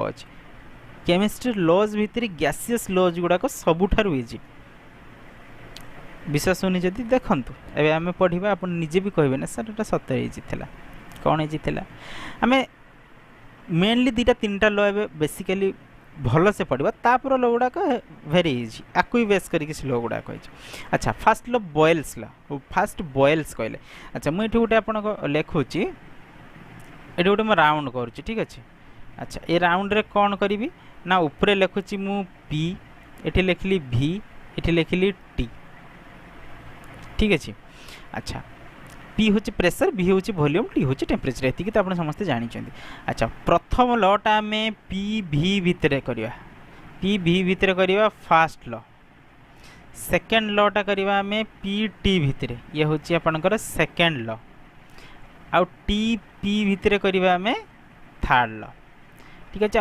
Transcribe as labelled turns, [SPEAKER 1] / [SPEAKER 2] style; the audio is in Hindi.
[SPEAKER 1] अच्छे केमिस्ट्री लॉज भितर गैसियस लॉज गुड़ाक सबुठारु इजी विश्वास होनी जदि देखंतु एबे आमे पढ़िबा आपण निजे भी कहबे ना सर एटा सत्य इजी थिला कौन इजी थिला आमे मेनली दुटा तीनटा लॉ एबे बेसिकली भल से पढ़ा तापर लॉ गुड़ाक भेरी इजी आकु बेस करके लॉ गुड़ाक अच्छा first law Boyle's law first Boyle's कहले अच्छा मुझे गोटे आप लिखुची ये गोटे मैं राउंड करुच्ची ठीक अच्छे अच्छा ये राउंड रे कौन करी ना ऊपर लिखुची मु पी ये लिखली भी ये लिखली टी ठीक अच्छे अच्छा पी हूँ प्रेशर भी हूँ वॉल्यूम टी हूँ टेम्परेचर ये तो आप समस्ते जानते अच्छा प्रथम लॉटा आम पी भी भितर करवा पी भी भितर करवा फास्ट लॉ सेकेंड लॉटा करवा आम पी टी भितर ये हूँ आपंकर सेकेंड लॉ आउ टी पी भितर करवा आम थर्ड लॉ ठीक अच्छे।